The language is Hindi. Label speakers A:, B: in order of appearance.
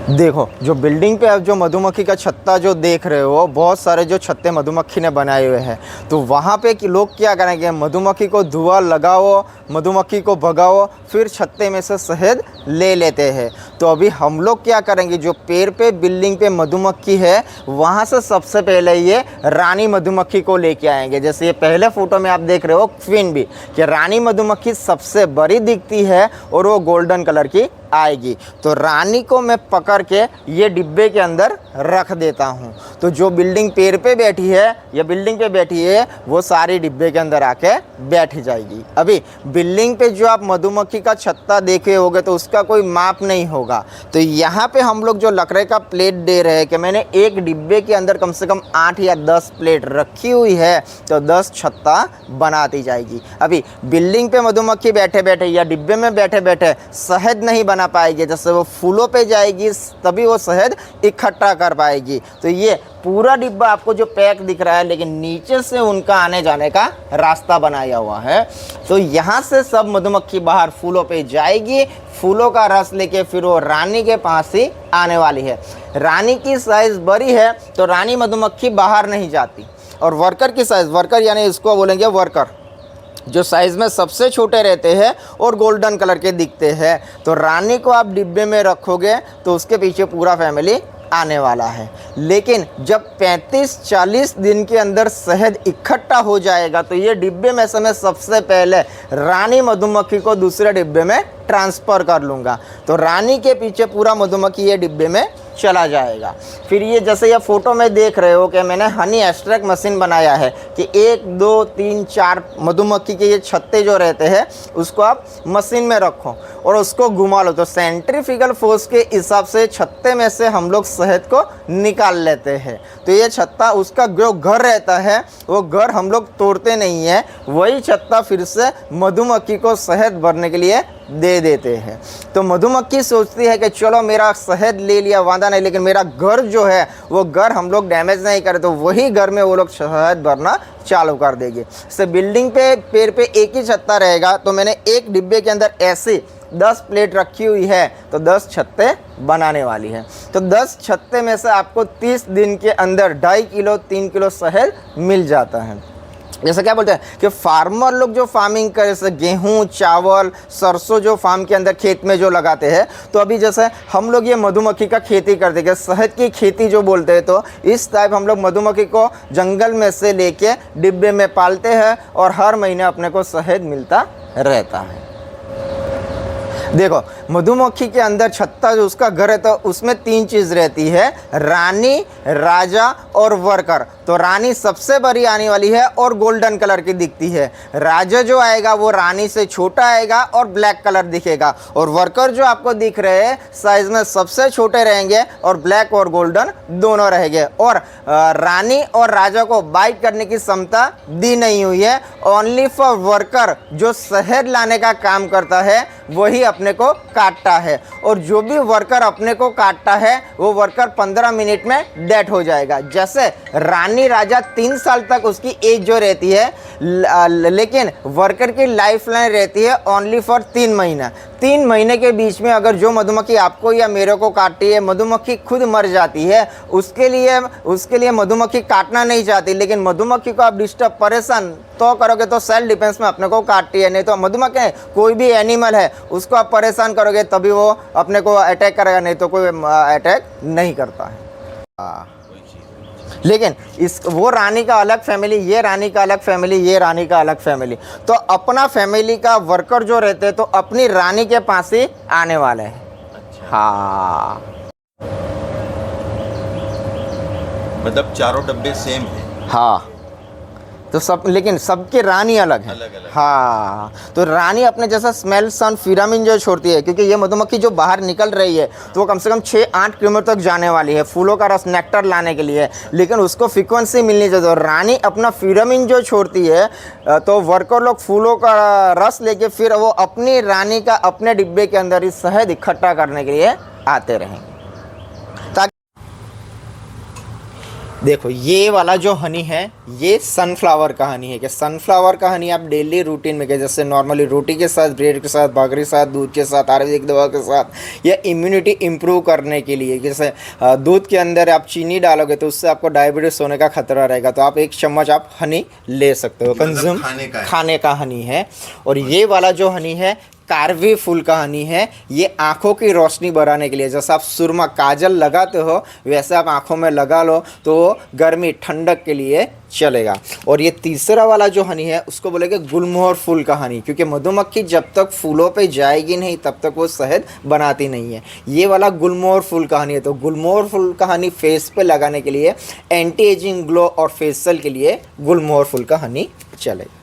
A: देखो जो बिल्डिंग पे आप जो मधुमक्खी का छत्ता जो देख रहे हो, बहुत सारे जो छत्ते मधुमक्खी ने बनाए हुए हैं। तो वहाँ पे कि लोग क्या करेंगे, मधुमक्खी को धुआं लगाओ, मधुमक्खी को भगाओ, फिर छत्ते में से शहद ले लेते हैं। तो अभी हम लोग क्या करेंगे, जो पेड़ पे बिल्डिंग पे मधुमक्खी है वहाँ से सबसे पहले ये रानी मधुमक्खी को लेके आएंगे। जैसे ये पहले फ़ोटो में आप देख रहे हो क्वीन बी, कि रानी मधुमक्खी सबसे बड़ी दिखती है और वो गोल्डन कलर की आएगी। तो रानी को मैं पकड़ के ये डिब्बे के अंदर रख देता हूँ। तो जो बिल्डिंग पेड़ पे बैठी है या बिल्डिंग पे बैठी है वो सारी डिब्बे के अंदर आके बैठ जाएगी। अभी बिल्डिंग पे जो आप मधुमक्खी का छत्ता देखे होगे तो उसका कोई माप नहीं होगा। तो यहाँ पे हम लोग जो लकड़े का प्लेट दे रहे हैं कि मैंने एक डिब्बे के अंदर कम से कम 8 या 10 प्लेट रखी हुई है, तो 10 छत्ता बनाती जाएगी। अभी बिल्डिंग पे मधुमक्खी बैठे बैठे या डिब्बे में बैठे बैठे शहद नहीं बना पाएगी। जैसे वो फूलों पे जाएगी तभी वो शहद इकट्ठा कर पाएगी। तो ये पूरा डिब्बा आपको जो पैक दिख रहा है, लेकिन नीचे से उनका आने जाने का रास्ता बनाया हुआ है। तो यहाँ से सब मधुमक्खी बाहर फूलों पे जाएगी, फूलों का रस लेके फिर वो रानी के पास ही आने वाली है। रानी की साइज़ बड़ी है तो रानी मधुमक्खी बाहर नहीं जाती। और वर्कर की साइज़, वर्कर यानी इसको बोलेंगे वर्कर, जो साइज़ में सबसे छोटे रहते हैं और गोल्डन कलर के दिखते हैं। तो रानी को आप डिब्बे में रखोगे तो उसके पीछे पूरा फैमिली आने वाला है। लेकिन जब 35-40 दिन के अंदर शहद इकट्ठा हो जाएगा तो ये डिब्बे में से मैं सबसे पहले रानी मधुमक्खी को दूसरे डिब्बे में ट्रांसफ़र कर लूँगा। तो रानी के पीछे पूरा मधुमक्खी ये डिब्बे में चला जाएगा। फिर ये जैसे ये फ़ोटो में देख रहे हो कि मैंने हनी एक्सट्रैक्ट मशीन बनाया है कि 1 2 3 4 मधुमक्खी के ये छत्ते जो रहते हैं उसको आप मशीन में रखो और उसको घुमा लो। तो सेंट्रीफ्यूगल फोर्स के हिसाब से छत्ते में से हम लोग शहद को निकाल लेते हैं। तो ये छत्ता उसका जो घर रहता है वो घर हम लोग तोड़ते नहीं है, वही छत्ता फिर से मधुमक्खी को शहद भरने के लिए दे देते हैं। तो मधुमक्खी सोचती है कि चलो मेरा शहद ले लिया वादा नहीं, लेकिन मेरा घर जो है वो घर हम लोग डैमेज नहीं करें, तो वही घर में वो लोग शहद भरना चालू कर देंगे। से बिल्डिंग पे पेड़ पे एक ही छत्ता रहेगा। तो मैंने एक डिब्बे के अंदर ऐसे 10 प्लेट रखी हुई है तो 10 छत्ते बनाने वाली है। तो 10 छत्ते में से आपको 30 दिन के अंदर 2.5 किलो 3 किलो शहद मिल जाता है। जैसे क्या बोलते हैं कि फार्मर लोग जो फार्मिंग करे, जैसे गेहूँ चावल सरसों जो फार्म के अंदर खेत में जो लगाते हैं, तो अभी जैसे हम लोग ये मधुमक्खी का खेती करते हैं, शहद की खेती जो बोलते हैं, तो इस टाइप हम लोग मधुमक्खी को जंगल में से लेके डिब्बे में पालते हैं और हर महीने अपने को शहद मिलता रहता है। देखो मधुमक्खी के अंदर छत्ता जो उसका घर है तो उसमें 3 चीज़ रहती है, रानी, राजा और वर्कर। तो रानी सबसे बड़ी आने वाली है और गोल्डन कलर की दिखती है। राजा जो आएगा वो रानी से छोटा आएगा और ब्लैक कलर दिखेगा। और वर्कर जो आपको दिख रहे हैं साइज में सबसे छोटे रहेंगे और ब्लैक और गोल्डन दोनों रहेंगे। और रानी और राजा को बाइट करने की क्षमता दी नहीं हुई है। ओनली फॉर वर्कर जो शहद लाने का काम करता है वही अपने को काटता है। और जो भी वर्कर अपने को काटता है वो वर्कर 15 मिनट में डेड हो जाएगा। जैसे रानी राजा 3 साल तक उसकी एज जो रहती है, लेकिन वर्कर की लाइफ लाइन रहती है ओनली फॉर 3 महीना। 3 महीने के बीच में अगर जो मधुमक्खी आपको या मेरे को काटती है, मधुमक्खी खुद मर जाती है। उसके लिए मधुमक्खी काटना नहीं चाहती, लेकिन मधुमक्खी को आप डिस्टर्ब परेशान तो करोगे तो सेल्फ डिफेंस में अपने को काटती है। नहीं तो मधुमक्खी कोई भी एनिमल है उसको आप परेशान करोगे तभी वो अपने को अटैक करेगा, नहीं तो कोई अटैक नहीं करता है। लेकिन वो रानी का अलग फैमिली, ये रानी का अलग फैमिली, ये रानी का अलग फैमिली। तो अपना फैमिली का वर्कर जो रहते हैं तो अपनी रानी के पास ही आने वाले हैं। अच्छा। हाँ,
B: मतलब चारों डब्बे सेम है।
A: हाँ, तो सब, लेकिन सबकी रानी अलग है।
B: अलग अलग।
A: हाँ, तो रानी अपने जैसा स्मेल सन फिरामिन जो छोड़ती है, क्योंकि ये मधुमक्खी जो बाहर निकल रही है तो वो कम से कम 6-8 किलोमीटर तक जाने वाली है फूलों का रस नेक्टर लाने के लिए, लेकिन उसको फ्रीक्वेंसी मिलनी चाहिए। तो रानी अपना फिरामिन जो छोड़ती है तो वर्कर लोग फूलों का रस लेके फिर वो अपनी रानी का अपने डिब्बे के अंदर ही शहद इकट्ठा करने के लिए आते रहेंगे। देखो ये वाला जो हनी है ये सनफ्लावर का हनी है कि सनफ्लावर का हनी आप डेली रूटीन में, जैसे नॉर्मली रोटी के साथ, ब्रेड के साथ, बकरी के साथ, दूध के साथ, आयुर्वेदिक दवा के साथ, या इम्यूनिटी इम्प्रूव करने के लिए, जैसे दूध के अंदर आप चीनी डालोगे तो उससे आपको डायबिटीज होने का खतरा रहेगा, तो आप 1 चम्मच आप हनी ले सकते हो। कंज्यूम खाने का हनी है। और ये वाला जो हनी है कारवी फूल का हनी है, ये आँखों की रोशनी बढ़ाने के लिए, जैसे आप सुरमा काजल लगाते हो वैसे आप आँखों में लगा लो तो गर्मी ठंडक के लिए चलेगा। और ये तीसरा वाला जो हनी है उसको बोलेंगे गुलमोहर फूल का हनी, क्योंकि मधुमक्खी जब तक फूलों पे जाएगी नहीं तब तक वो शहद बनाती नहीं है। ये वाला गुलमोहर फूल का हनी है, तो गुलमोहर फूल का हनी फेस पे लगाने के लिए, एंटी एजिंग ग्लो और फेशियल के लिए गुलमोहर फूल का हनी चलेगा।